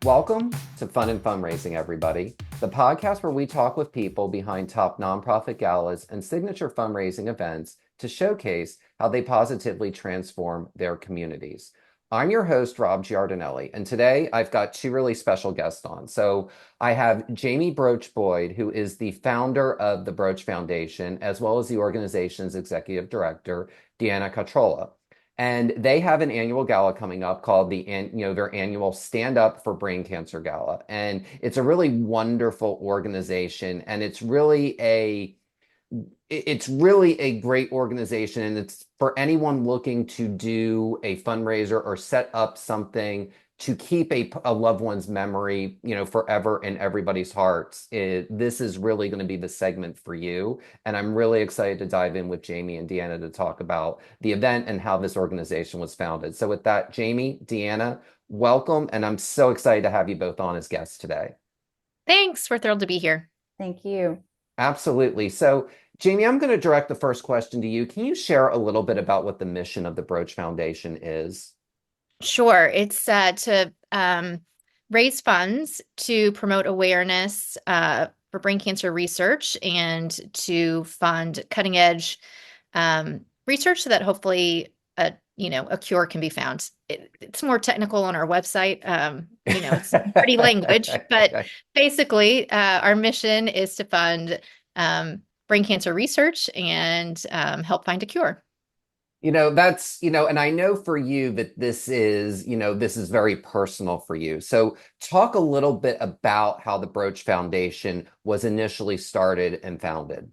Welcome to Fun and Fundraising, everybody, the podcast where we talk with people behind top nonprofit galas and signature fundraising events to showcase how they positively transform their communities. I'm your host, Rob Giardinelli, and today I've got two really special guests on. So I have Jamie Broach Boyd, who is the founder of the Broach Foundation, as well as the organization's executive director, Deanna Kotrla. And they have an annual gala coming up called their annual Stand Up for Brain Cancer Gala. And it's a really wonderful organization. And it's really a great organization, and it's for anyone looking to do a fundraiser or set up something to keep a loved one's memory, forever in everybody's hearts. This is really going to be the segment for you. And I'm really excited to dive in with Jamie and Deanna to talk about the event and how this organization was founded. So with that, Jamie, Deanna, welcome. And I'm so excited to have you both on as guests today. Thanks. We're thrilled to be here. Thank you. Absolutely. So, Jamie, I'm going to direct the first question to you. Can you share a little bit about what the mission of the Broach Foundation is? Sure. It's to raise funds to promote awareness for brain cancer research and to fund cutting edge research so that hopefully a cure can be found. It's more technical on our website. It's pretty language, but basically our mission is to fund brain cancer research and help find a cure. And I know for you that this is very personal for you. So talk a little bit about how the Broach Foundation was initially started and founded.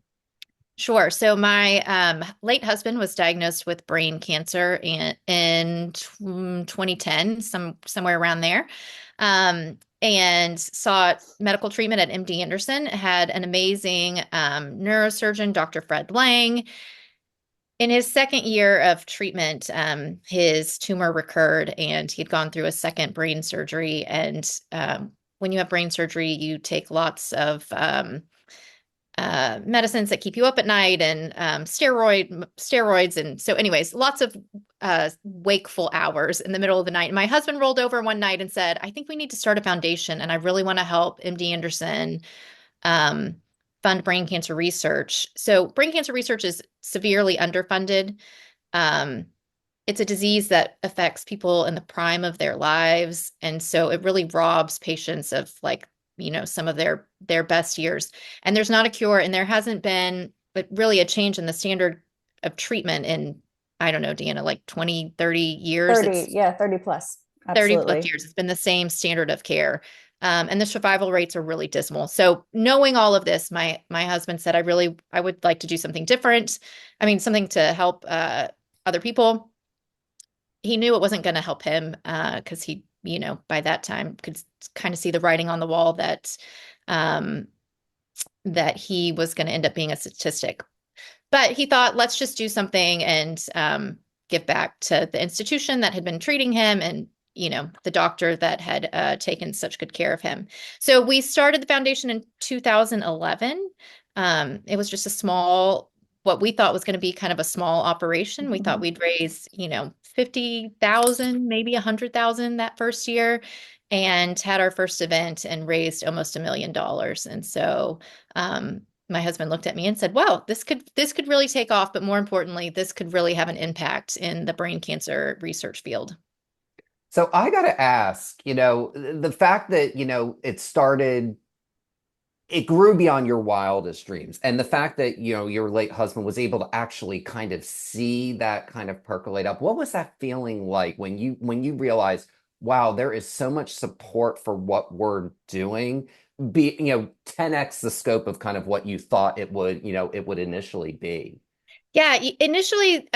Sure. So my late husband was diagnosed with brain cancer in 2010, somewhere around there, and sought medical treatment at MD Anderson. Had an amazing neurosurgeon, Dr. Fred Lang. In his second year of treatment, his tumor recurred, and he'd gone through a second brain surgery. And when you have brain surgery, you take lots of medicines that keep you up at night and steroids. And so anyways, lots of wakeful hours in the middle of the night. And my husband rolled over one night and said, I think we need to start a foundation, and I really want to help MD Anderson fund brain cancer research. So brain cancer research is severely underfunded. It's a disease that affects people in the prime of their lives. And so it really robs patients of some of their best years. And there's not a cure, and there hasn't been really a change in the standard of treatment in, I don't know, Deanna, like 20, 30 years. 30 plus. 30 Absolutely. plus years. It's been the same standard of care. And the survival rates are really dismal. So knowing all of this, my husband said, I would like to do something different. I mean, something to help other people. He knew it wasn't going to help him because he, by that time could kind of see the writing on the wall that that he was going to end up being a statistic. But he thought, let's just do something and give back to the institution that had been treating him and the doctor that had taken such good care of him. So we started the foundation in 2011. It was just what we thought was going to be kind of a small operation. We thought we'd raise, 50,000, maybe 100,000 that first year, and had our first event and raised almost $1 million. And so my husband looked at me and said, wow, this could really take off. But more importantly, this could really have an impact in the brain cancer research field. So I got to ask, the fact that, it grew beyond your wildest dreams. And the fact that, your late husband was able to actually kind of see that kind of percolate up. What was that feeling like when you realized, wow, there is so much support for what we're doing, 10x the scope of kind of what you thought it would initially be? Yeah, initially,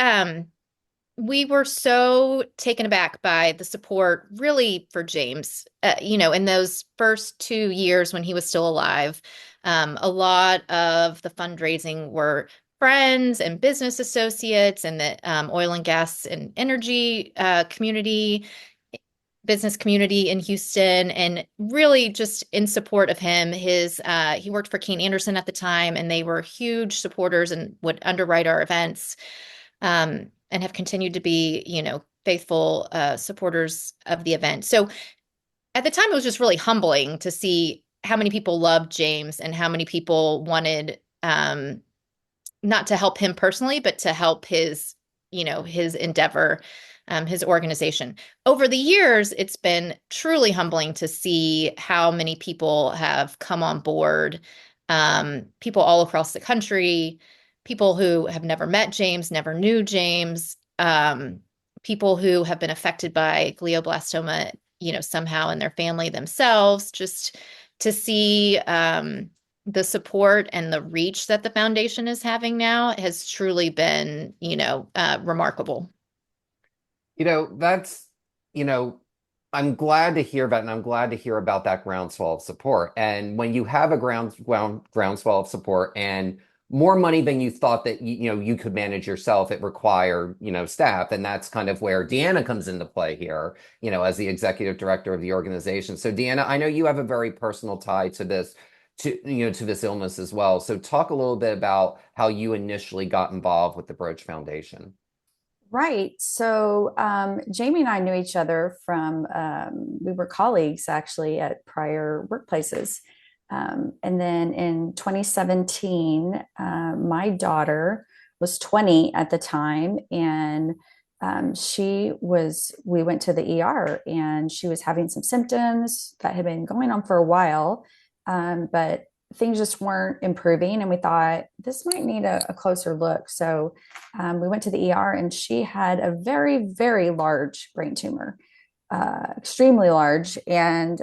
we were so taken aback by the support really for James, in those first 2 years when he was still alive. A lot of the fundraising were friends and business associates and the oil and gas and energy business community in Houston, and really just in support of him. He worked for Kane Anderson at the time, and they were huge supporters and would underwrite our events. And have continued to be, faithful supporters of the event. So at the time, it was just really humbling to see how many people loved James and how many people wanted not to help him personally, but to help his, his endeavor, his organization. Over the years, it's been truly humbling to see how many people have come on board, people all across the country, people who have never met James, never knew James, people who have been affected by glioblastoma, somehow in their family themselves, just to see the support and the reach that the foundation is having now has truly been, remarkable. That's, you know, I'm glad to hear that, and I'm glad to hear about that groundswell of support. And when you have a groundswell of support and more money than you thought that you could manage yourself, it required staff, and that's kind of where Deanna comes into play here, as the executive director of the organization. So Deanna, I know you have a very personal tie to this, to this illness as well. So talk a little bit about how you initially got involved with the Broach Foundation. Right. So Jamie and I knew each other from, we were colleagues actually at prior workplaces. And then in 2017, my daughter was 20 at the time, and we went to the ER, and she was having some symptoms that had been going on for a while, but things just weren't improving. And we thought this might need a closer look. So we went to the ER, and she had a very, very large brain tumor, extremely large. And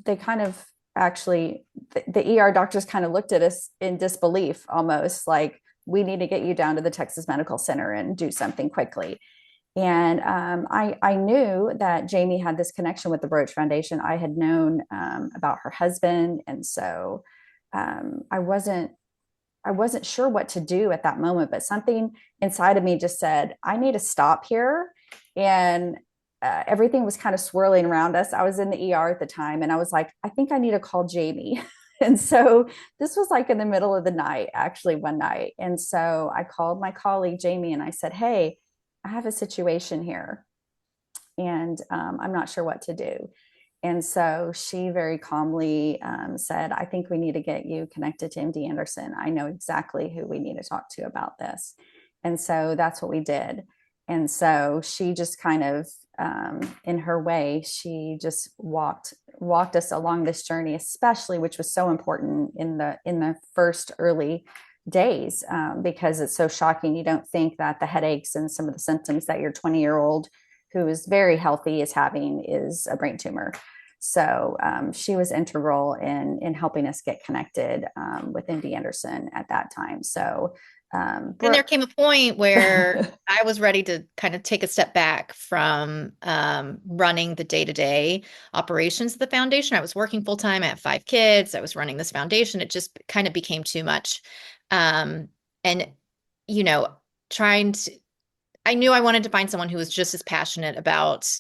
they kind of actually, the ER doctors kind of looked at us in disbelief, almost like, we need to get you down to the Texas Medical Center and do something quickly. And I knew that Jamie had this connection with the Broach Foundation. I had known about her husband, and so I wasn't sure what to do at that moment. But something inside of me just said, I need to stop here. And everything was kind of swirling around us. I was in the ER at the time, and I was like, I think I need to call Jamie. And so this was like in the middle of the night, actually, one night. And so I called my colleague Jamie, and I said, hey, I have a situation here, and I'm not sure what to do. And so she very calmly said, I think we need to get you connected to MD Anderson. I know exactly who we need to talk to about this. And so that's what we did. And so she just kind of, in her way, she just walked us along this journey, especially, which was so important in the first early days, because it's so shocking. You don't think that the headaches and some of the symptoms that your 20-year-old who is very healthy is having is a brain tumor. So she was integral in helping us get connected with MD Anderson at that time. So And there came a point where I was ready to kind of take a step back from running the day-to-day operations of the foundation. I was working full-time. I have 5 kids. I was running this foundation. It just kind of became too much. And, I knew I wanted to find someone who was just as passionate about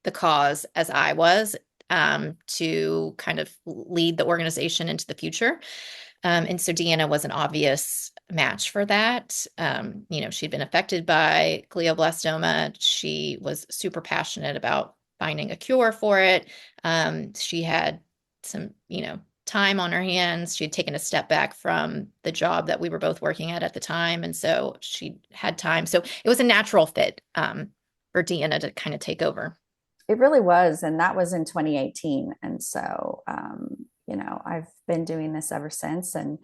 the cause as I was, to kind of lead the organization into the future. And so Deanna was an obvious match for that. She'd been affected by glioblastoma. She was super passionate about finding a cure for it. She had some, time on her hands. She had taken a step back from the job that we were both working at the time. And so she had time. So it was a natural fit for Deanna to kind of take over. It really was. And that was in 2018. And so, I've been doing this ever since, and,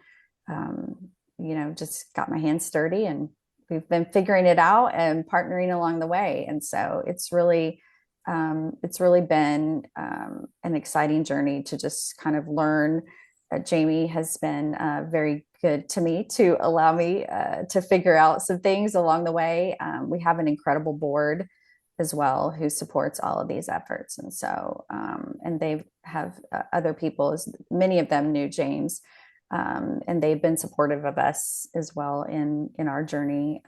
just got my hands dirty, and we've been figuring it out and partnering along the way. And so it's really been an exciting journey to just kind of learn. Jamie has been very good to me to allow me to figure out some things along the way. We have an incredible board as well who supports all of these efforts. And so, and they have other people, as many of them knew James, and they've been supportive of us as well in our journey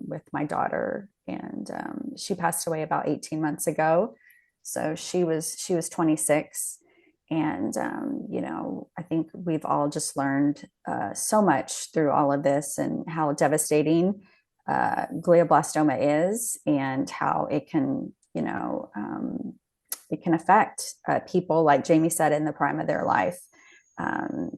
with my daughter. And she passed away about 18 months ago. So she was 26. And, I think we've all just learned so much through all of this, and how devastating glioblastoma is, and how it can, it can affect people, like Jamie said, in the prime of their life.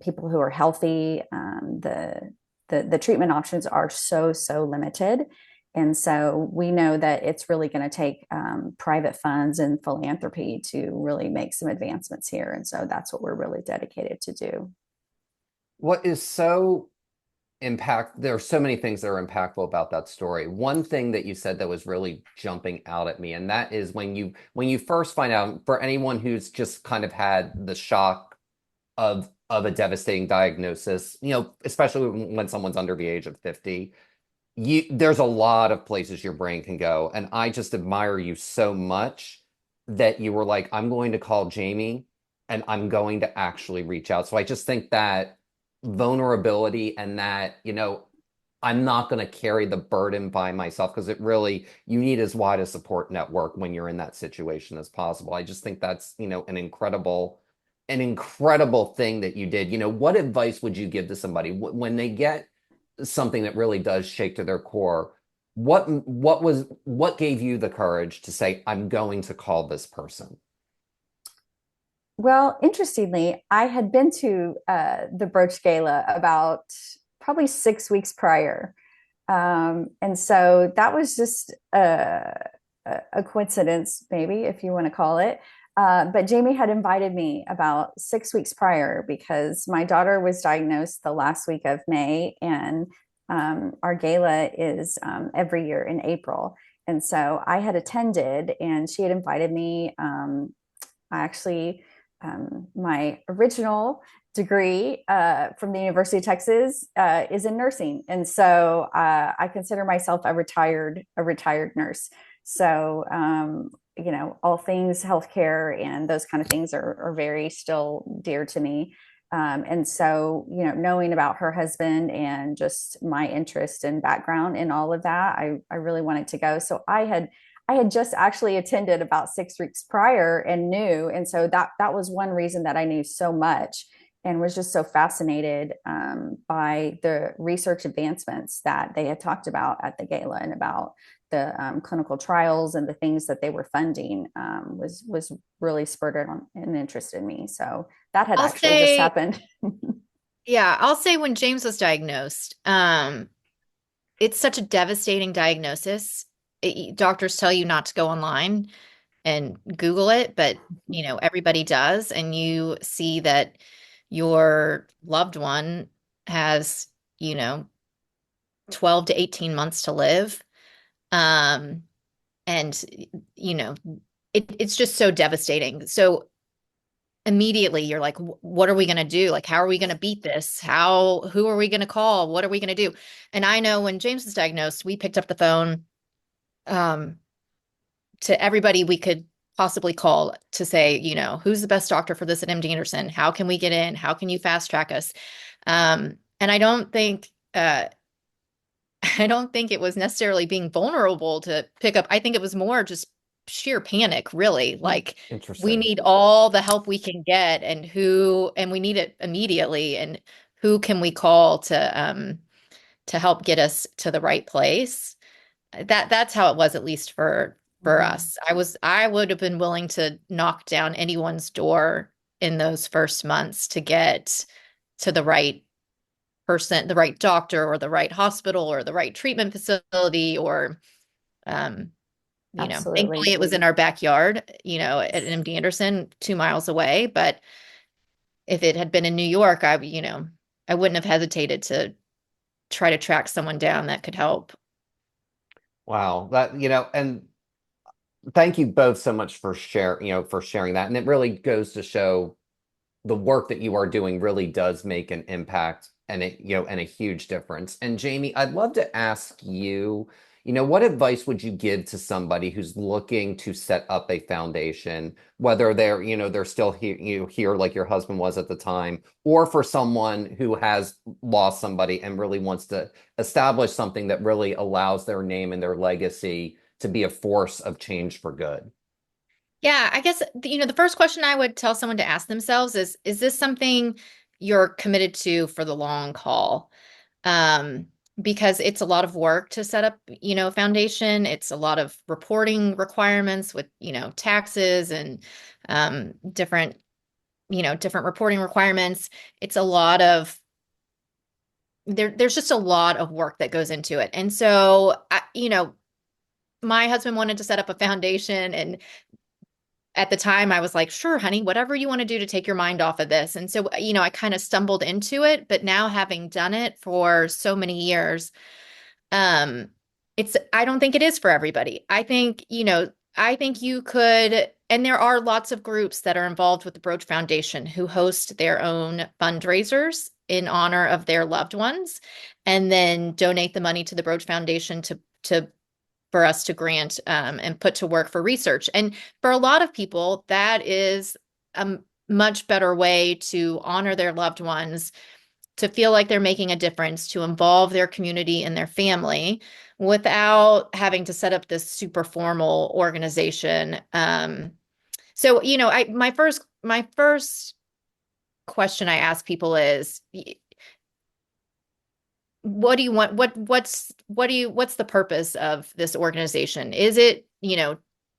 People who are healthy, the treatment options are so limited. And so we know that it's really going to take private funds and philanthropy to really make some advancements here. And so that's what we're really dedicated to do. What is so there are so many things that are impactful about that story. One thing that you said that was really jumping out at me, and that is when you first find out, for anyone who's just kind of had the shock of a devastating diagnosis, especially when someone's under the age of 50, there's a lot of places your brain can go. And I just admire you so much that you were like, I'm going to call Jamie and I'm going to actually reach out. So I just think that vulnerability and that, I'm not going to carry the burden by myself, because you need as wide a support network when you're in that situation as possible. I just think that's, an incredible thing that you did. What advice would you give to somebody when they get something that really does shake to their core? What gave you the courage to say, I'm going to call this person? Well, interestingly, I had been to the Broach Gala about probably 6 weeks prior. And so that was just a coincidence, maybe, if you want to call it. But Jamie had invited me about 6 weeks prior because my daughter was diagnosed the last week of May, and our gala is every year in April. And so I had attended, and she had invited me. My original degree from the University of Texas is in nursing, and so I consider myself a retired nurse. So all things healthcare and those kind of things are very still dear to me. And so, knowing about her husband and just my interest and background in all of that, I really wanted to go. So I had just actually attended about 6 weeks prior and knew. And so that was one reason that I knew so much and was just so fascinated by the research advancements that they had talked about at the gala, and about the clinical trials and the things that they were funding was really spurred on an interest in me. So that had actually just happened. Yeah, I'll say when James was diagnosed, it's such a devastating diagnosis. Doctors tell you not to go online and Google it, but everybody does, and you see that your loved one has 12 to 18 months to live. And it's just so devastating. So immediately you're like, what are we going to do? Like, how are we going to beat this? Who are we going to call? What are we going to do? And I know when James was diagnosed, we picked up the phone to everybody we could possibly call to say, who's the best doctor for this at MD Anderson? How can we get in? How can you fast track us? And I don't think it was necessarily being vulnerable to pick up. I think it was more just sheer panic, really. Like, we need all the help we can get, and we need it immediately. And who can we call to help get us to the right place? That's how it was, at least for us. I would have been willing to knock down anyone's door in those first months to get to the right person, the right doctor, or the right hospital, or the right treatment facility, or thankfully it was in our backyard, at MD Anderson, 2 miles away. But if it had been in New York, I wouldn't have hesitated to try to track someone down that could help. Wow. And thank you both so much for sharing that. And it really goes to show the work that you are doing really does make an impact, and a huge difference. And Jamie, I'd love to ask you, what advice would you give to somebody who's looking to set up a foundation, whether they're still here like your husband was at the time, or for someone who has lost somebody and really wants to establish something that really allows their name and their legacy to be a force of change for good? Yeah, I guess, the first question I would tell someone to ask themselves is this something you're committed to for the long haul? because it's a lot of work to set up, a foundation. It's a lot of reporting requirements with, taxes and different, different reporting requirements. It's a lot of there's just a lot of work that goes into it. And so, my husband wanted to set up a foundation, and at the time I was like, sure, honey, whatever you want to do to take your mind off of this. And so, I kind of stumbled into it, but now having done it for so many years, um, I don't think it is for everybody. I think you could, and there are lots of groups that are involved with the Broach Foundation who host their own fundraisers in honor of their loved ones, and then donate the money to the Broach Foundation to for us to grant and put to work for research. And for a lot of people, that is a much better way to honor their loved ones, to feel like they're making a difference, to involve their community and their family without having to set up this super formal organization. So, my first question I ask people is, what do you want? What's the purpose of this organization? Is it,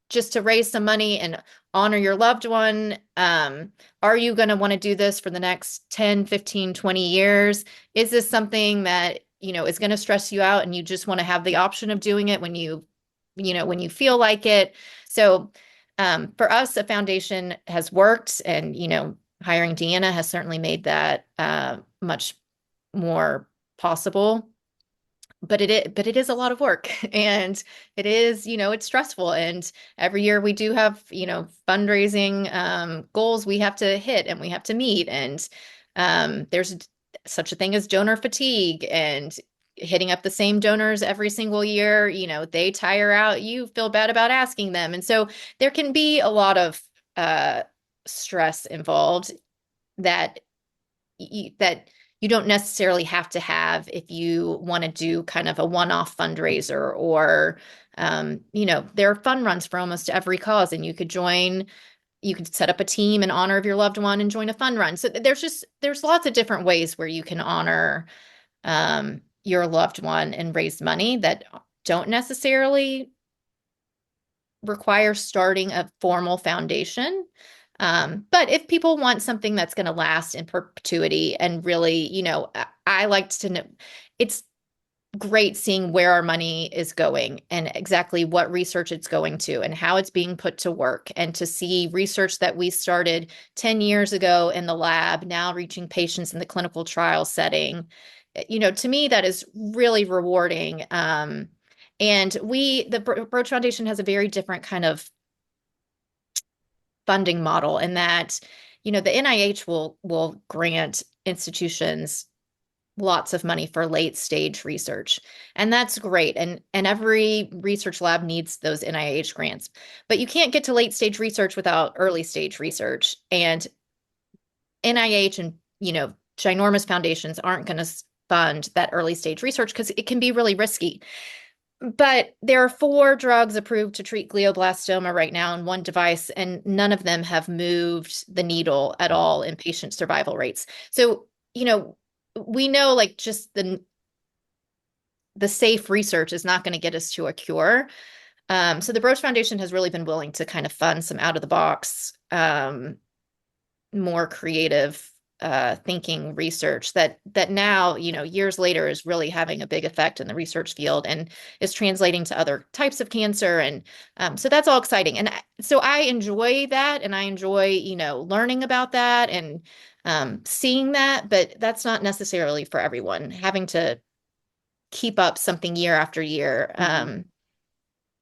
just to raise some money and honor your loved one? Are you going to want to do this for the next 10, 15, 20 years? Is this something that, is going to stress you out and you just want to have the option of doing it when when you feel like it? So, for us, a foundation has worked, and, hiring Deanna has certainly made that much more possible. But it is a lot of work, and it is, it's stressful. And every year we do have, fundraising goals we have to hit and we have to meet. And there's such a thing as donor fatigue, and hitting up the same donors every single year, they tire out, you feel bad about asking them. And so there can be a lot of stress involved that you don't necessarily have to have if you want to do kind of a one-off fundraiser, or, there are fun runs for almost every cause, and you could set up a team in honor of your loved one and join a fun run. So there's lots of different ways where you can honor your loved one and raise money that don't necessarily require starting a formal foundation. But if people want something that's going to last in perpetuity, and really, I like to know, it's great seeing where our money is going and exactly what research it's going to and how it's being put to work, and to see research that we started 10 years ago in the lab now reaching patients in the clinical trial setting. To me, that is really rewarding. And the Broach Foundation has a very different kind of funding model, in that, the NIH will grant institutions lots of money for late stage research. And that's great. And every research lab needs those NIH grants. But you can't get to late stage research without early stage research. And NIH and, ginormous foundations aren't going to fund that early stage research because it can be really risky. But there are 4 drugs approved to treat gliblastoma right now, and 1 device, and none of them have moved the needle at all in patient survival rates. So, we know, like, just the safe research is not going to get us to a cure. So the Broach Foundation has really been willing to kind of fund some out of the box, more creative thinking research that now, years later, is really having a big effect in the research field and is translating to other types of cancer. And so that's all exciting. And so I enjoy that, and I enjoy, learning about that and seeing that, but that's not necessarily for everyone. Having to keep up something year after year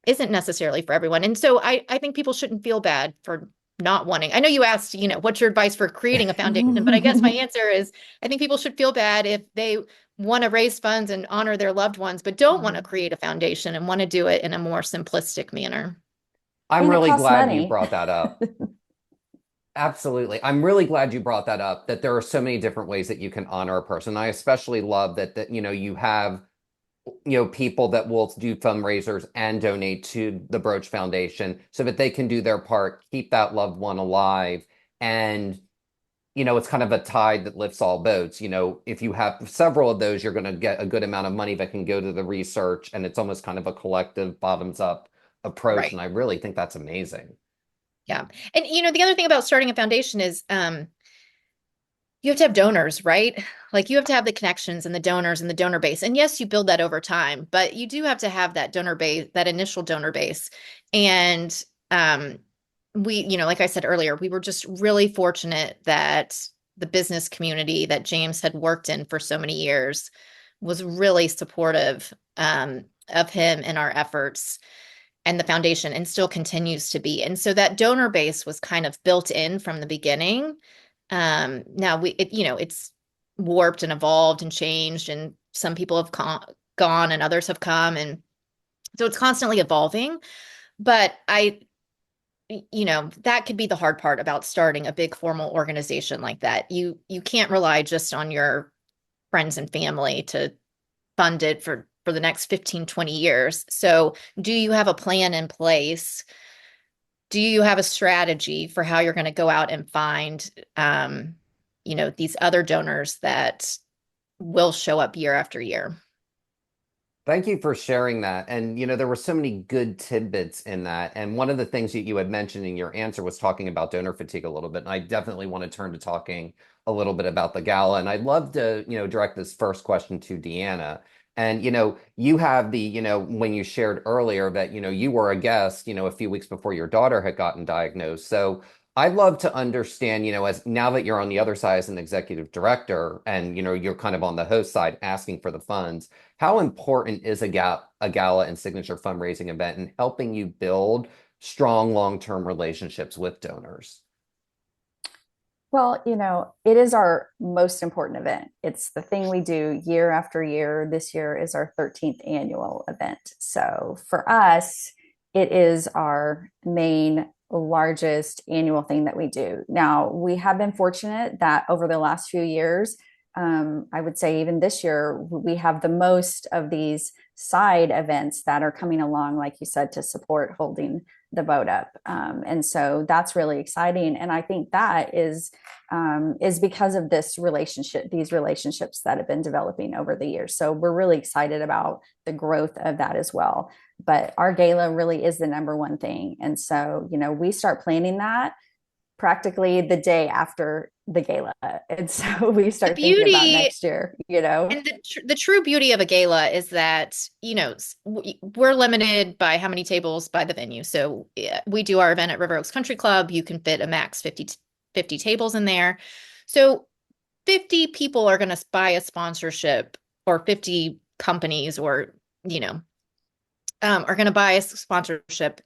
isn't necessarily for everyone. And so I think people shouldn't feel bad for not wanting. I know you asked, what's your advice for creating a foundation, but I guess my answer is, I think people should feel bad if they want to raise funds and honor their loved ones, but don't want to create a foundation and want to do it in a more simplistic manner. I'm And it really costs glad money. you brought that up. Absolutely. I'm really glad you brought that up, that there are so many different ways that you can honor a person. I especially love that you have people that will do fundraisers and donate to the Broach Foundation so that they can do their part, keep that loved one alive. And it's kind of a tide that lifts all boats. If you have several of those, you're going to get a good amount of money that can go to the research, and it's almost kind of a collective bottoms up approach. Right. And I really think that's amazing. Yeah. And the other thing about starting a foundation is you have to have donors, right? Like you have to have the connections and the donors and the donor base. And yes, you build that over time, but you do have to have that donor base, that initial donor base. And like I said earlier, we were just really fortunate that the business community that James had worked in for so many years was really supportive of him and our efforts and the foundation, and still continues to be. And so that donor base was kind of built in from the beginning. Now it's warped and evolved and changed, and some people have gone and others have come. And so it's constantly evolving. But that could be the hard part about starting a big formal organization like that. You can't rely just on your friends and family to fund it for the next 15, 20 years. So do you have a plan in place? Do you have a strategy for how you're going to go out and find, these other donors that will show up year after year? Thank you for sharing that. And, there were so many good tidbits in that. And one of the things that you had mentioned in your answer was talking about donor fatigue a little bit. And I definitely want to turn to talking a little bit about the gala. And I'd love to, direct this first question to Deanna. And, you have when you shared earlier that, you were a guest, a few weeks before your daughter had gotten diagnosed. So I'd love to understand, as now that you're on the other side as an executive director and, you're kind of on the host side asking for the funds, how important is a gala and signature fundraising event in helping you build strong long-term relationships with donors? Well, it is our most important event. It's the thing we do year after year. This year is our 13th annual event. So for us, it is our main, largest annual thing that we do. Now, we have been fortunate that over the last few years, I would say even this year, we have the most of these side events that are coming along, like you said, to support holding the boat up. And so that's really exciting. And I think that is because of these relationships that have been developing over the years. So we're really excited about the growth of that as well. But our gala really is the number one thing. And so, we start planning that practically the day after the gala. And so we The start thinking about beauty next year, and the true beauty of a gala is that, we're limited by how many tables by the venue. So we do our event at River Oaks Country Club. You can fit a max 50 tables in there. So 50 people are going to buy a sponsorship, or 50 companies, or, are going to buy a sponsorship,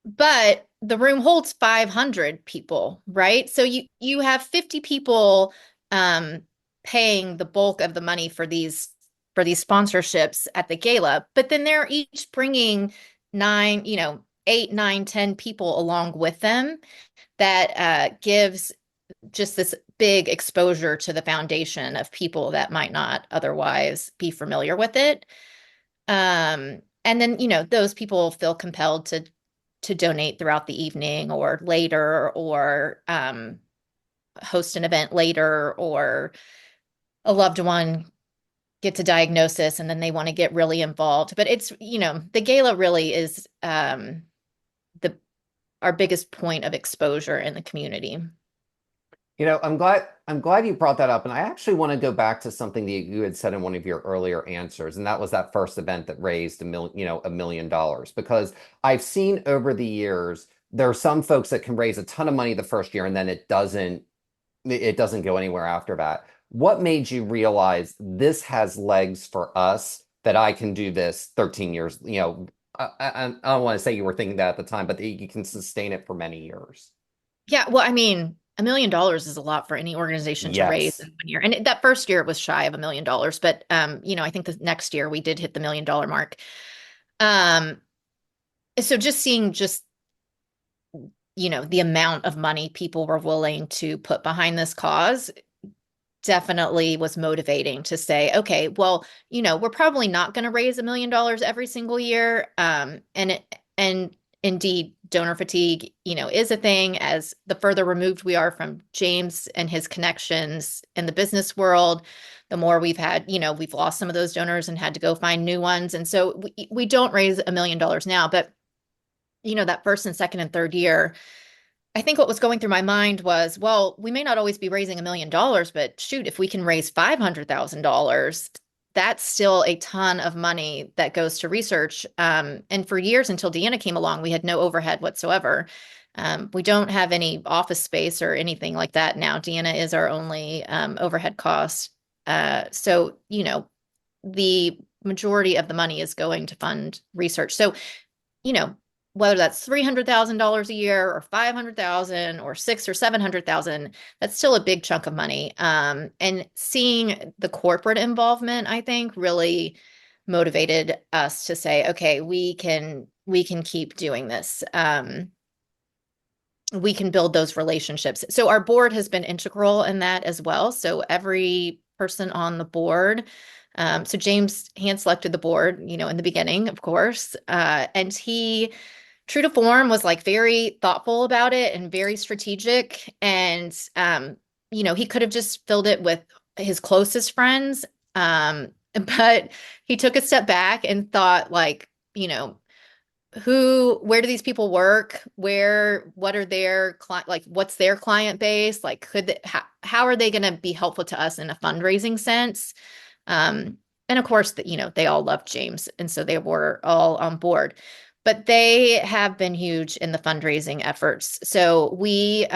but the room holds 500 people, right? So you have 50 people paying the bulk of the money for these sponsorships at the gala, but then they're each bringing 8, 9, 10 people along with them. That gives just this big exposure to the foundation of people that might not otherwise be familiar with it. And then, those people feel compelled to donate throughout the evening or later, or host an event later, or a loved one gets a diagnosis and then they want to get really involved. But it's, the gala really is the our biggest point of exposure in the community. I'm glad you brought that up. And I actually want to go back to something that you had said in one of your earlier answers, and that was that first event that raised $1 million. Because I've seen over the years, there are some folks that can raise a ton of money the first year and then it doesn't go anywhere after that. What made you realize this has legs for us, that I can do this 13 years? I don't want to say you were thinking that at the time, but that you can sustain it for many years. Yeah, well, I mean, $1 million is a lot for any organization to raise Yes. in 1 year. And that first year it was shy of $1 million, but I think the next year we did hit the $1 million mark. So just seeing the amount of money people were willing to put behind this cause definitely was motivating to say, okay, well, we're probably not going to raise $1 million every single year. And indeed donor fatigue, is a thing. As the further removed we are from James and his connections in the business world, the more we've had, we've lost some of those donors and had to go find new ones. And so we don't raise $1 million now, but that first and second and third year, I think what was going through my mind was, well, we may not always be raising $1 million, but shoot, if we can raise $500,000, that's still a ton of money that goes to research. And for years until Deanna came along, we had no overhead whatsoever. We don't have any office space or anything like that now. Deanna is our only overhead cost. So, the majority of the money is going to fund research. So, whether that's $300,000 a year or 500,000 or 600,000 or 700,000, that's still a big chunk of money. And seeing the corporate involvement, I think, really motivated us to say, okay, we can keep doing this. We can build those relationships. So our board has been integral in that as well. So every person on the board, so James hand selected the board, in the beginning, of course, and he, true to form, was like very thoughtful about it and very strategic. And, he could have just filled it with his closest friends. But he took a step back and thought, like, where do these people work? What are their what's their client base? Like, how are they going to be helpful to us in a fundraising sense? And of course, they all loved James. And so they were all on board. But they have been huge in the fundraising efforts. So we,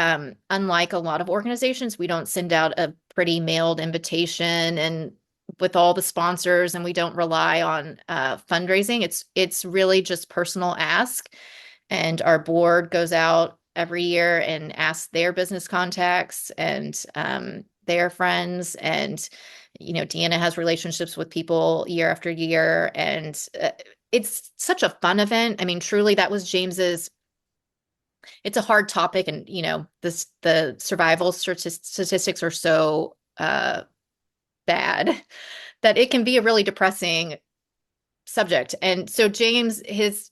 unlike a lot of organizations, we don't send out a pretty mailed invitation and with all the sponsors, and we don't rely on fundraising. It's really just personal ask. And our board goes out every year and asks their business contacts and their friends. And, Deanna has relationships with people year after year. And it's such a fun event. I mean, truly, that was James's. It's a hard topic, and the survival statistics are so bad that it can be a really depressing subject. And so James, his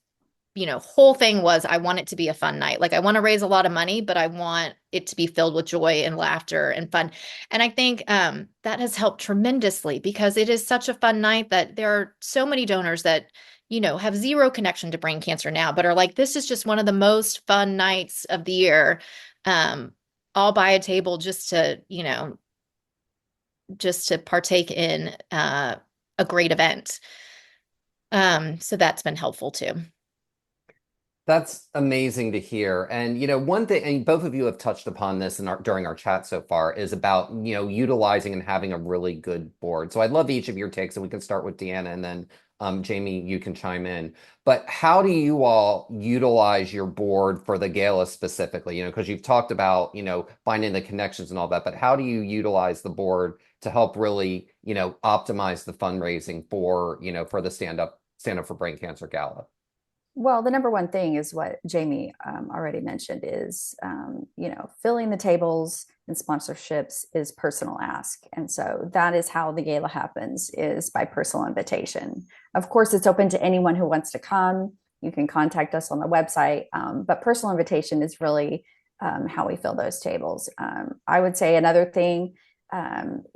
whole thing was, I want it to be a fun night. Like, I want to raise a lot of money, but I want it to be filled with joy and laughter and fun. And I think that has helped tremendously, because it is such a fun night that there are so many donors that have zero connection to brain cancer now, but are like, this is just one of the most fun nights of the year. I'll buy a table just to partake in a great event. So that's been helpful too. That's amazing to hear. And one thing, and both of you have touched upon this during our chat so far, is about utilizing and having a really good board. So I'd love each of your takes, and we can start with Deanna, and then Jamie, you can chime in. But how do you all utilize your board for the gala specifically? Because you've talked about finding the connections and all that, but how do you utilize the board to help really optimize the fundraising for for the Stand Up for Brain Cancer Gala? Well, the number one thing is what Jamie already mentioned is, filling the tables and sponsorships is personal ask. And so that is how the gala happens, is by personal invitation. Of course, it's open to anyone who wants to come. You can contact us on the website, but personal invitation is really how we fill those tables. I would say another thing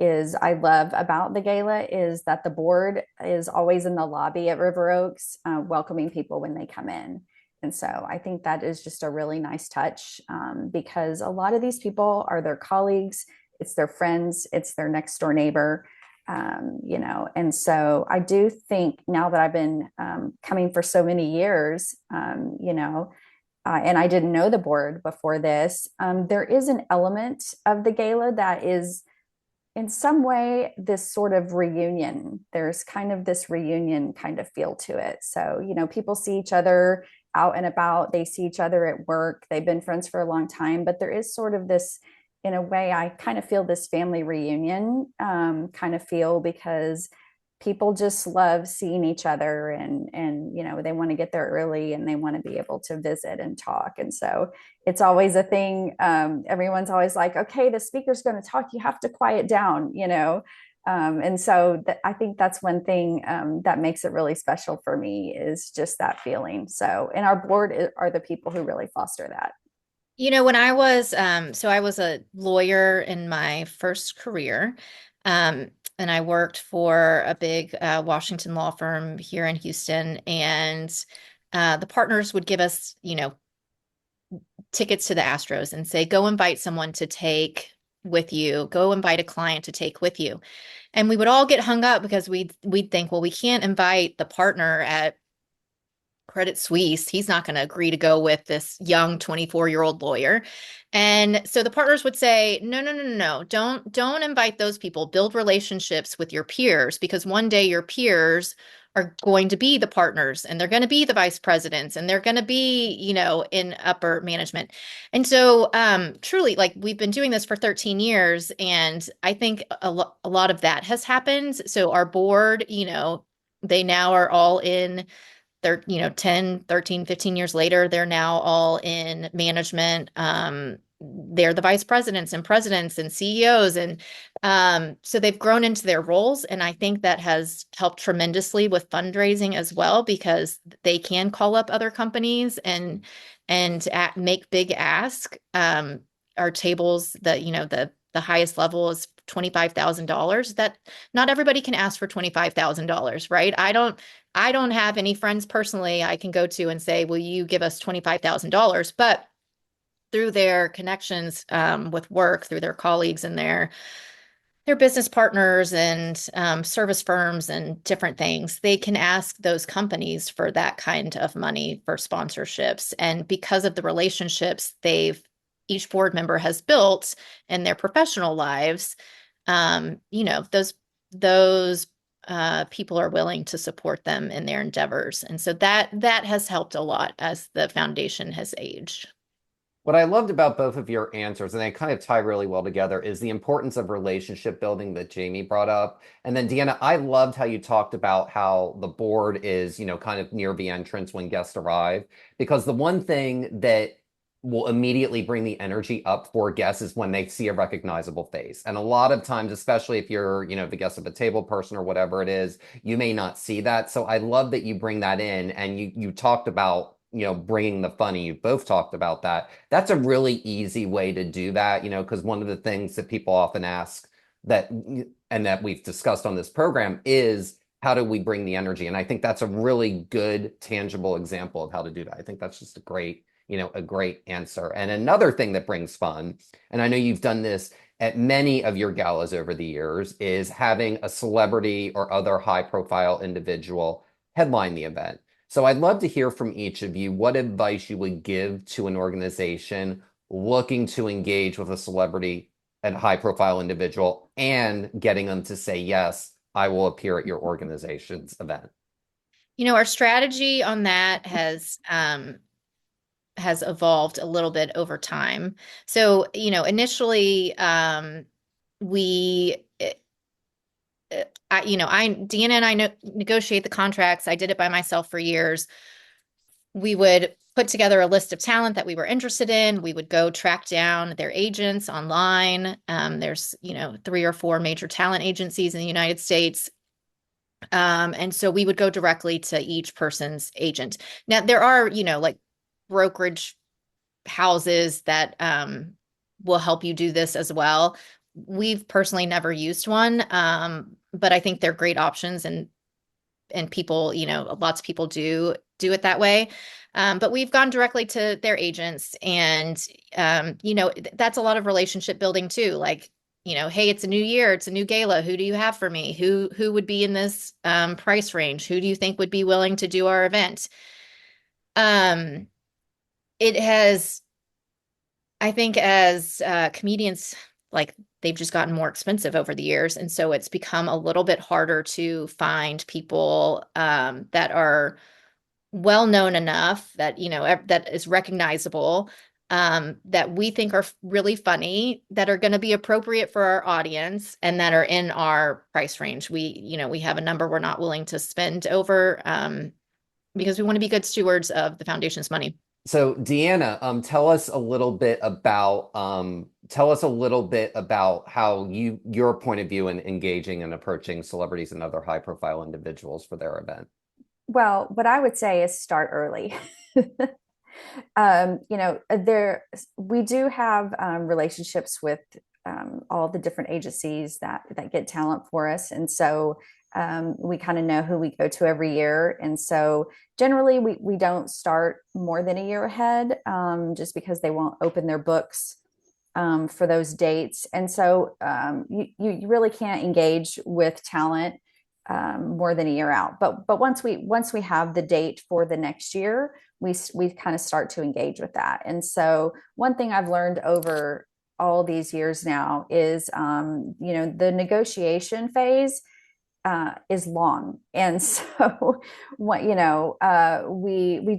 is I love about the gala is that the board is always in the lobby at River Oaks, welcoming people when they come in. And so I think that is just a really nice touch, because a lot of these people are their colleagues, it's their friends, it's their next door neighbor, and so I do think, now that I've been coming for so many years, and I didn't know the board before this, there is an element of the gala that is in some way this sort of reunion. There's kind of this reunion kind of feel to it. So, people see each other out and about, they see each other at work, they've been friends for a long time, but there is sort of this, in a way, I kind of feel this family reunion kind of feel, because people just love seeing each other, and they want to get there early, and they want to be able to visit and talk. And so it's always a thing. Everyone's always like, okay, the speaker's going to talk, you have to quiet down, And so I think that's one thing that makes it really special for me is just that feeling. So, and our board are the people who really foster that. When I was, so I was a lawyer in my first career, and I worked for a big Washington law firm here in Houston, and the partners would give us, tickets to the Astros and say, go invite someone to take with you, go invite a client to take with you. And we would all get hung up because we'd think, well, we can't invite the partner at Credit Suisse. He's not going to agree to go with this young 24-year-old lawyer. And so the partners would say, no, no, no, no, no. Don't invite those people. Build relationships with your peers, because one day your peers are going to be the partners, and they're going to be the vice presidents, and they're going to be, in upper management. And so truly, like, we've been doing this for 13 years, and I think a lot of that has happened. So our board, they now are all in. They're, 10, 13, 15 years later, they're now all in management. They're the vice presidents and presidents and CEOs. And so they've grown into their roles. And I think that has helped tremendously with fundraising as well, because they can call up other companies and make big ask. Our tables, the highest level is $25,000. That not everybody can ask for $25,000, right? I don't have any friends personally I can go to and say, will you give us $25,000? But through their connections with work, through their colleagues and their business partners and service firms and different things, they can ask those companies for that kind of money for sponsorships. And because of the relationships each board member has built in their professional lives, those people are willing to support them in their endeavors. And so that has helped a lot as the foundation has aged. What I loved about both of your answers, and they kind of tie really well together, is the importance of relationship building that Jamie brought up. And then Deanna, I loved how you talked about how the board is, kind of near the entrance when guests arrive, because the one thing that will immediately bring the energy up for guests is when they see a recognizable face. And a lot of times, especially if you're, the guest of a table person or whatever it is, you may not see that. So I love that you bring that in, and you talked about, bringing the funny. You both talked about that. That's a really easy way to do that, because one of the things that people often ask and that we've discussed on this program is, how do we bring the energy? And I think that's a really good, tangible example of how to do that. I think that's just a great answer. And another thing that brings fun, and I know you've done this at many of your galas over the years, is having a celebrity or other high-profile individual headline the event. So I'd love to hear from each of you what advice you would give to an organization looking to engage with a celebrity and high-profile individual and getting them to say, yes, I will appear at your organization's event. Our strategy on that has evolved a little bit over time. So, initially, Deanna and I negotiate the contracts. I did it by myself for years. We would put together a list of talent that we were interested in. We would go track down their agents online. There's, 3 or 4 major talent agencies in the United States. And so we would go directly to each person's agent. Now, there are, like brokerage houses that will help you do this as well. We've personally never used one, but I think they're great options, and people, lots of people do it that way. But we've gone directly to their agents, and that's a lot of relationship building too. Like, hey, it's a new year, it's a new gala. Who do you have for me? Who would be in this price range? Who do you think would be willing to do our event? It has, I think, as comedians, like, they've just gotten more expensive over the years. And so it's become a little bit harder to find people that are well known enough that, that is recognizable, that we think are really funny, that are going to be appropriate for our audience, and that are in our price range. We have a number we're not willing to spend over, because we want to be good stewards of the foundation's money. So Deanna, tell us a little bit about how your point of view in engaging and approaching celebrities and other high profile individuals for their event. Well, what I would say is start early. There we do have relationships with all the different agencies that get talent for us, and so we kind of know who we go to every year. And so generally, we don't start more than a year ahead, just because they won't open their books for those dates. And so you really can't engage with talent more than a year out. But once we have the date for the next year, we kind of start to engage with that. And so one thing I've learned over all these years now is the negotiation phase is long. And so we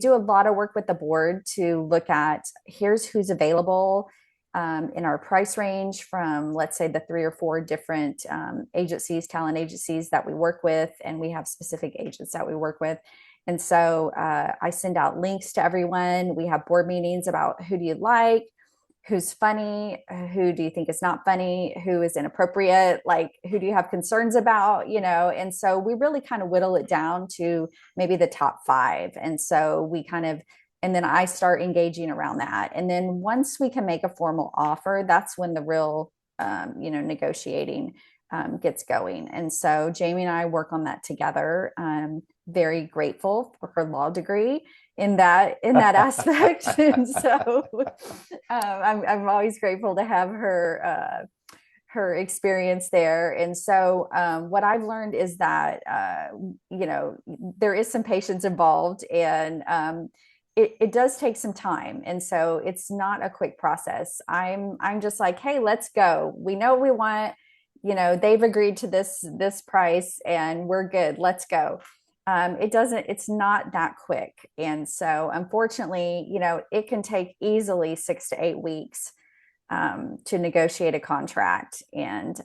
do a lot of work with the board to look at, here's who's available in our price range from, let's say, the 3 or 4 different talent agencies that we work with, and we have specific agents that we work with. And so I send out links to everyone. We have board meetings about, who do you like, who's funny, who do you think is not funny, who is inappropriate, like, who do you have concerns about, and so we really kind of whittle it down to maybe the top 5. And so and then I start engaging around that. And then once we can make a formal offer, that's when the real, negotiating gets going. And so Jamie and I work on that together. Very grateful for her law degree in that aspect. And so I'm always grateful to have her experience there. And so what I've learned is that there is some patience involved, and it does take some time. And so it's not a quick process. I'm just like, hey, let's go. We know what we want. They've agreed to this price, and we're good. Let's go. It's not that quick. And so unfortunately, it can take easily 6 to 8 weeks to negotiate a contract. And,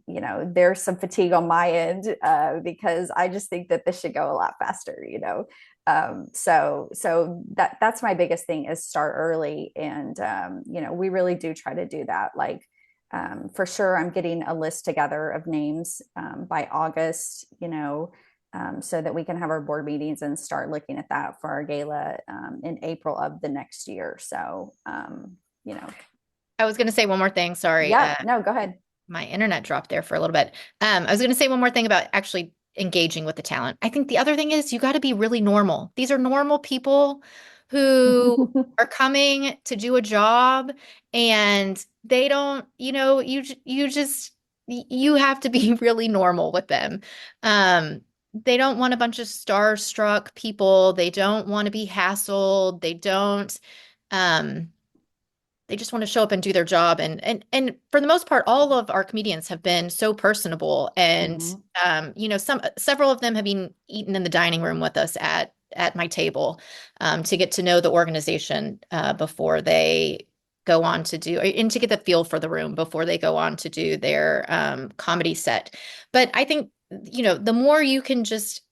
there's some fatigue on my end because I just think that this should go a lot faster, so that's my biggest thing, is start early. And, we really do try to do that. Like, for sure, I'm getting a list together of names by August, so that we can have our board meetings and start looking at that for our gala in April of the next year. So, I was going to say one more thing. Sorry. Yeah, no, go ahead. My internet dropped there for a little bit. I was going to say one more thing about actually engaging with the talent. I think the other thing is, you got to be really normal. These are normal people who are coming to do a job, and they don't, you have to be really normal with them. They don't want a bunch of starstruck people. They don't want to be hassled. They just want to show up and do their job. And for the most part, all of our comedians have been so personable. And, several of them have been eaten in the dining room with us at my table to get to know the organization before they go on to do, and to get the feel for the room before they go on to do their comedy set. But I think, the more you can just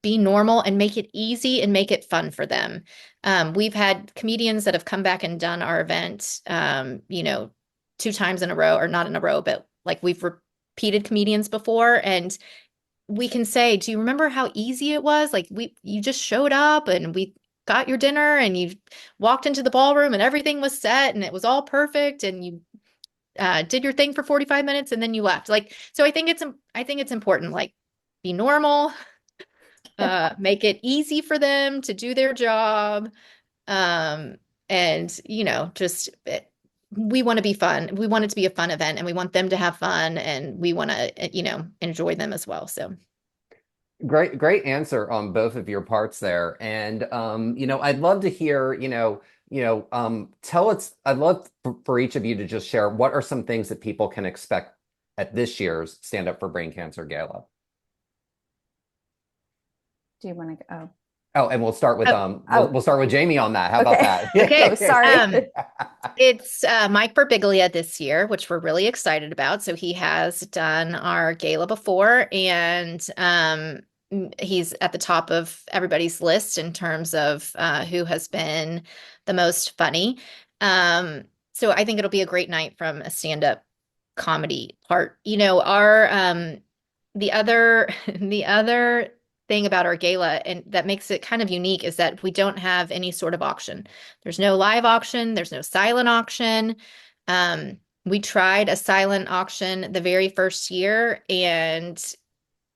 be normal and make it easy and make it fun for them. We've had comedians that have come back and done our event, 2 times in a row, or not in a row, but like, we've repeated comedians before, and we can say, do you remember how easy it was? Like, you just showed up, and we got your dinner, and you walked into the ballroom, and everything was set, and it was all perfect, and you did your thing for 45 minutes, and then you left. Like, so I think it's important, like, be normal, make it easy for them to do their job. And, we want to be fun. We want it to be a fun event, and we want them to have fun, and we want to, enjoy them as well. So. Great answer on both of your parts there. And, I'd love to hear, I'd love for each of you to just share, what are some things that people can expect at this year's Stand Up for Brain Cancer Gala? Do you want to go? Oh, and we'll start with we'll start with Jamie on that. How about that? Okay, sorry. It's Mike Birbiglia this year, which we're really excited about. So he has done our gala before, and he's at the top of everybody's list in terms of who has been the most funny. So I think it'll be a great night from a stand-up comedy part. You know, our the other the other thing about our gala and that makes it kind of unique is that we don't have any sort of auction. There's no live auction, there's no silent auction. We tried a silent auction the very first year, and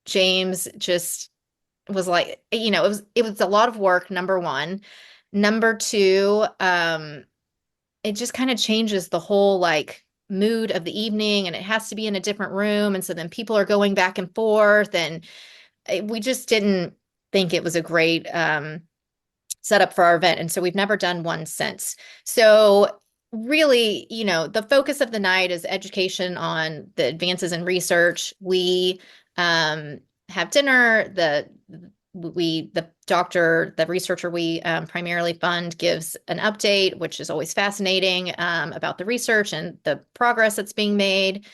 James just was like, you know, it was a lot of work, number one. Number two, it just kind of changes the whole like mood of the evening, and it has to be in a different room. And so then people are going back and forth, and we just didn't think it was a great setup for our event. And so we've never done one since. So really, you know, the focus of the night is education on the advances in research. We have dinner. The researcher we primarily fund gives an update, which is always fascinating, about the research and the progress that's being made.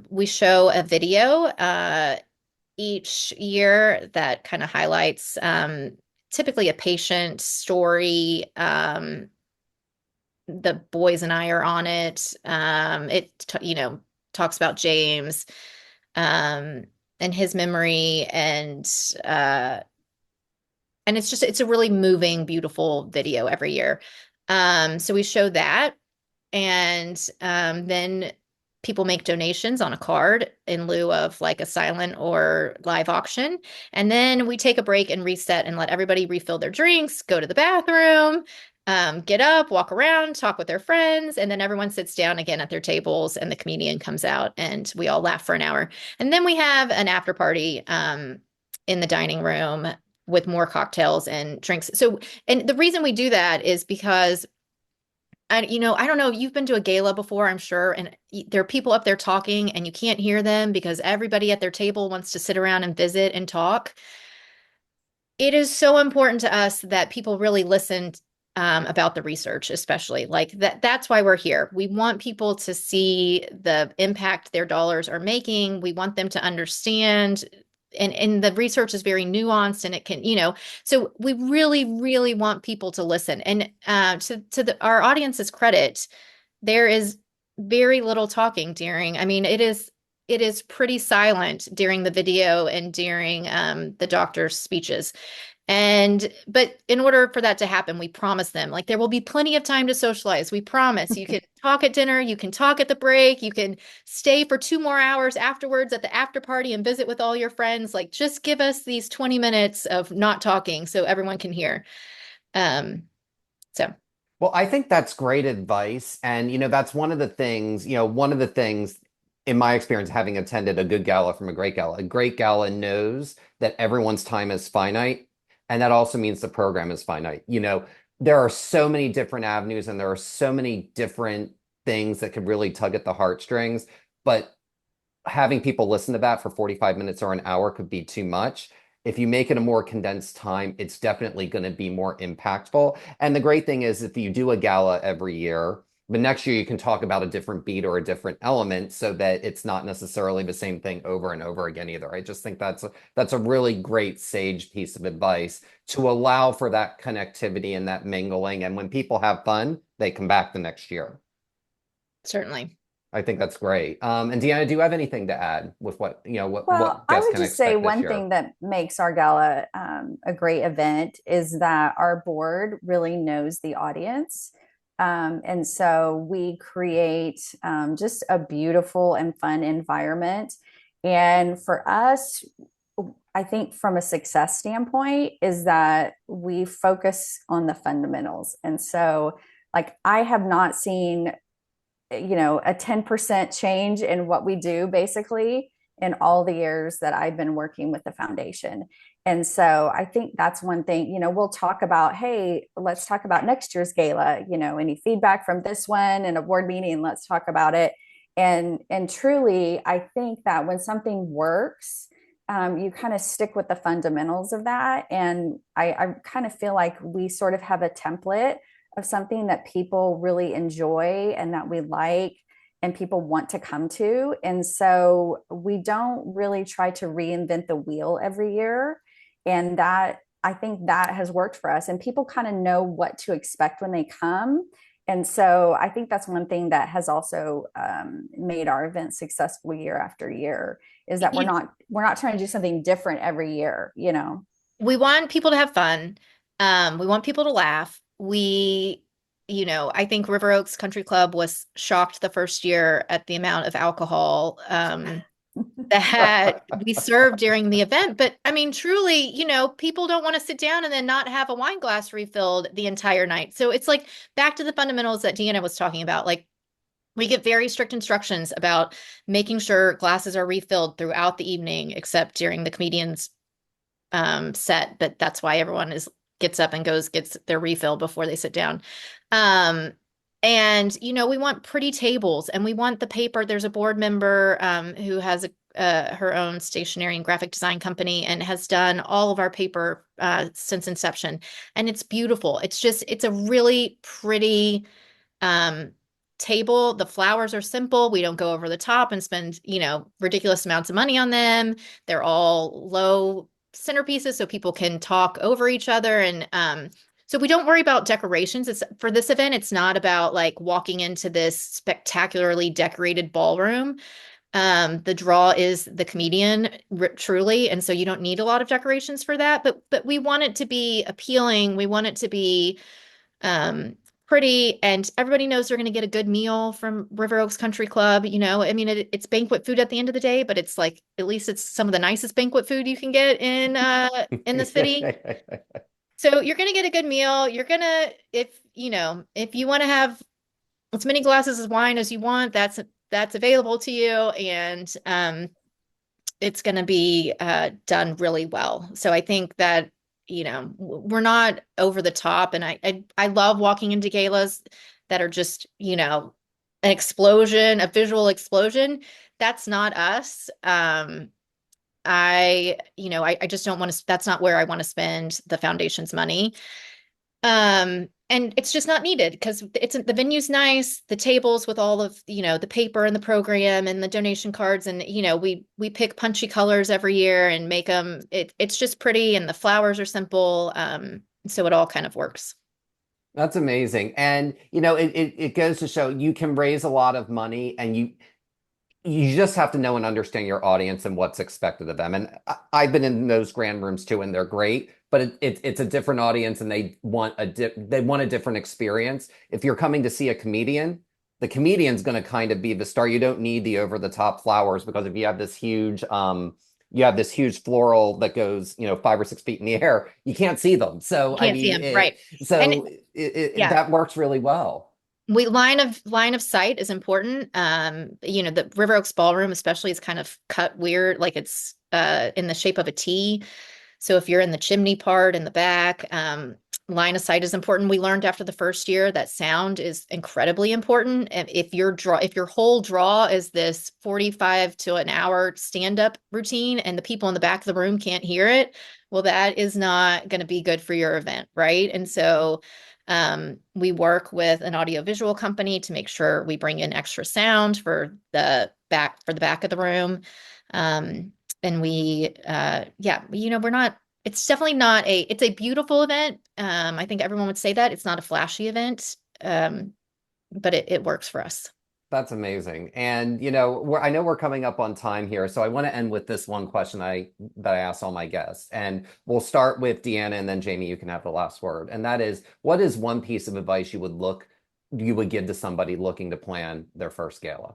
We show a video each year that kind of highlights typically a patient story. The boys and I are on it. You know, talks about James and his memory, and it's a really moving, beautiful video every year. So we show that, and then people make donations on a card in lieu of like a silent or live auction. And then we take a break and reset and let everybody refill their drinks, go to the bathroom, get up, walk around, talk with their friends, and then everyone sits down again at their tables, and the comedian comes out, and we all laugh for an hour. And then we have an after party in the dining room with more cocktails and drinks. So, and the reason we do that is because I don't know, you've been to a gala before, I'm sure, and there are people up there talking and you can't hear them because everybody at their table wants to sit around and visit and talk. It is so important to us that people really listen about the research, especially like that. That's why we're here. We want people to see the impact their dollars are making. We want them to understand. And the research is very nuanced, and it can, you know, so we really, really want people to listen. And our audience's credit, there is very little talking during. I mean, it is pretty silent during the video and during the doctor's speeches. But in order for that to happen, we promise them like there will be plenty of time to socialize. We promise you can talk at dinner, you can talk at the break, you can stay for 2 more hours afterwards at the after party and visit with all your friends. Like just give us these 20 minutes of not talking so everyone can hear. So. Well, I think that's great advice. And, that's one of the things in my experience, having attended a good gala from a great gala knows that everyone's time is finite. And that also means the program is finite. There are so many different avenues and there are so many different things that could really tug at the heartstrings. But having people listen to that for 45 minutes or an hour could be too much. If you make it a more condensed time, it's definitely going to be more impactful. And the great thing is if you do a gala every year, but next year you can talk about a different beat or a different element so that it's not necessarily the same thing over and over again either. I just think that's a really great sage piece of advice to allow for that connectivity and that mingling. And when people have fun, they come back the next year. Certainly. I think that's great. And Deanna, do you have anything to add with what Well, I guests would can just say expect this one year? thing that makes our gala a great event is that our board really knows the audience. And so we create just a beautiful and fun environment. And for us, I think from a success standpoint is that we focus on the fundamentals. And so like I have not seen, a 10% change in what we do basically in all the years that I've been working with the foundation. And so I think that's one thing, we'll talk about, hey, let's talk about next year's gala, any feedback from this one and a board meeting, let's talk about it. And truly, I think that when something works, you kind of stick with the fundamentals of that. And I kind of feel like we sort of have a template of something that people really enjoy and that we like. and people want to come to. And so we don't really try to reinvent the wheel every year. And that, I think that has worked for us, and people kind of know what to expect when they come. And so I think that's one thing that has also made our event successful year after year, is that we're not trying to do something different every year, you know. We want people to have fun. We want people to laugh. I think River Oaks Country Club was shocked the first year at the amount of alcohol that we served during the event. But I mean, truly, people don't want to sit down and then not have a wine glass refilled the entire night. So it's like back to the fundamentals that Deanna was talking about. Like, we get very strict instructions about making sure glasses are refilled throughout the evening, except during the comedian's set. But that's why everyone gets up and gets their refill before they sit down. And we want pretty tables, and we want the paper. There's a board member who has her own stationery and graphic design company, and has done all of our paper since inception. And it's beautiful. It's a really pretty table. The flowers are simple. We don't go over the top and spend, ridiculous amounts of money on them. They're all low centerpieces so people can talk over each other. And so we don't worry about decorations. For this event, it's not about like walking into this spectacularly decorated ballroom. The draw is the comedian, truly, and so you don't need a lot of decorations for that. But we want it to be appealing. We want it to be pretty, and everybody knows they're going to get a good meal from River Oaks Country Club. I mean, it's banquet food at the end of the day, but it's like, at least it's some of the nicest banquet food you can get in the city. So you're going to get a good meal. You're going to, if you want to have as many glasses of wine as you want, that's available to you. And it's going to be done really well. So I think that, we're not over the top. And I love walking into galas that are just, an explosion, a visual explosion. That's not us. I just don't want to, that's not where I want to spend the foundation's money. And it's just not needed, because the venue's nice, the tables with all of, the paper and the program and the donation cards. And, we pick punchy colors every year and make them, it's just pretty, and the flowers are simple. So it all kind of works. That's amazing. And, it goes to show you can raise a lot of money, and you just have to know and understand your audience and what's expected of them. And I've been in those grand rooms too, and they're great, but it's a different audience, and they want a different experience. If you're coming to see a comedian, the comedian's going to kind of be the star. You don't need the over the top flowers, because if you have this huge floral that goes 5 or 6 feet in the air, you can't see them. So Can't see them, right? So that works really well. Line of sight is important. The River Oaks Ballroom especially is kind of cut weird, like it's in the shape of a T. So if you're in the chimney part in the back, line of sight is important. We learned after the first year that sound is incredibly important. And if your whole draw is this 45 to an hour stand-up routine, and the people in the back of the room can't hear it, well, that is not going to be good for your event, right? And so we work with an audiovisual company to make sure we bring in extra sound for the back of the room. And we, we're not, it's definitely not it's a beautiful event. I think everyone would say that it's not a flashy event. But it works for us. That's amazing. And, I know we're coming up on time here, so I want to end with this one question that I ask all my guests. And we'll start with Deanna, and then Jamie, you can have the last word. And that is, what is one piece of advice you would give to somebody looking to plan their first gala?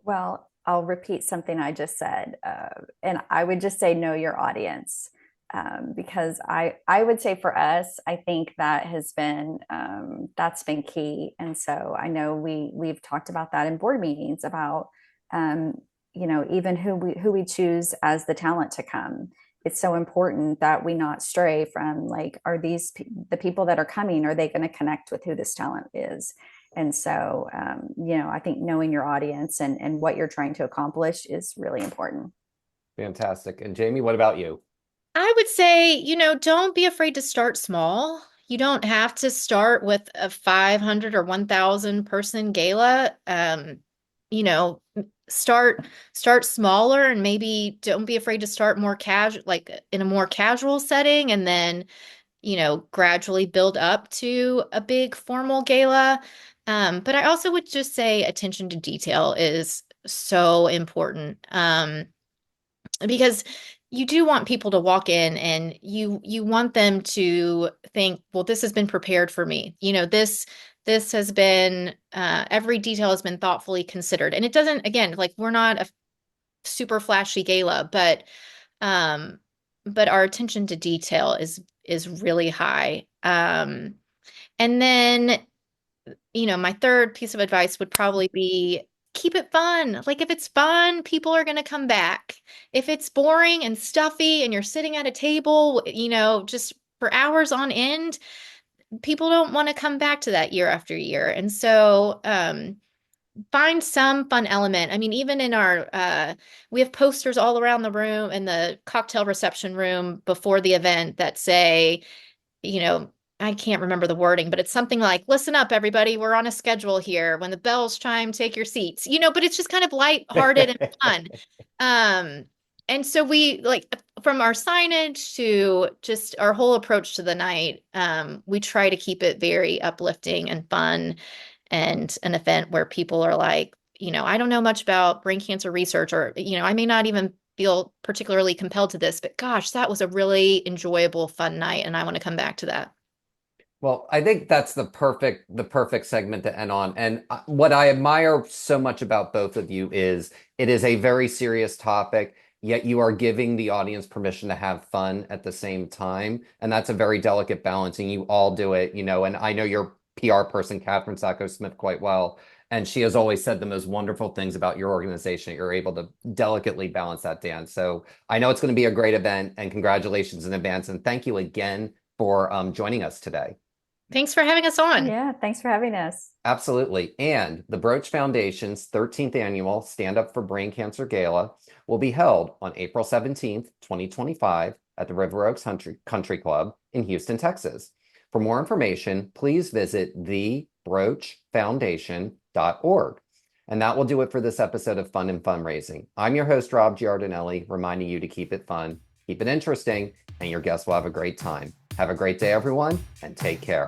Well, I'll repeat something I just said. And I would just say, know your audience. Because I would say for us, I think that has been, that's been key. And so I know we've talked about that in board meetings about, even who we choose as the talent to come. It's so important that we not stray from, like, are these the people that are coming, are they going to connect with who this talent is? And so, I think knowing your audience and what you're trying to accomplish is really important. Fantastic. And Jamie, what about you? I would say, don't be afraid to start small. You don't have to start with a 500 or 1,000 person gala. You know, start smaller, and maybe don't be afraid to start more casual, like in a more casual setting, and then, gradually build up to a big formal gala. But I also would just say attention to detail is so important. Because you do want people to walk in, and you want them to think, well, this has been prepared for me. This has been, every detail has been thoughtfully considered. And it doesn't, again, like, we're not a super flashy gala, but our attention to detail is really high. And then, my third piece of advice would probably be keep it fun. Like, if it's fun, people are going to come back. If it's boring and stuffy and you're sitting at a table, just for hours on end, people don't want to come back to that year after year. And so, find some fun element. I mean, even in we have posters all around the room in the cocktail reception room before the event that say, you know, I can't remember the wording, but it's something like, listen up, everybody, we're on a schedule here. When the bells chime, take your seats, but it's just kind of lighthearted and fun. And so we, like, from our signage to just our whole approach to the night, we try to keep it very uplifting and fun, and an event where people are like, I don't know much about brain cancer research, or, I may not even feel particularly compelled to this, but gosh, that was a really enjoyable, fun night, and I want to come back to that. Well, I think that's the perfect segment to end on. And what I admire so much about both of you is it is a very serious topic, yet you are giving the audience permission to have fun at the same time. And that's a very delicate balancing. You all do it, and I know your PR person, Catherine Sacco-Smith, quite well. And she has always said the most wonderful things about your organization. You're able to delicately balance that, Dan. So I know it's going to be a great event, and congratulations in advance. And thank you again for joining us today. Thanks for having us on. Yeah, thanks for having us. Absolutely. And the Broach Foundation's 13th annual Stand Up for Brain Cancer Gala will be held on April 17th, 2025 at the River Oaks Country Club in Houston, Texas. For more information, please visit thebroachfoundation.org. And that will do it for this episode of Fun and Fundraising. I'm your host, Rob Giardinelli, reminding you to keep it fun, keep it interesting, and your guests will have a great time. Have a great day, everyone, and take care.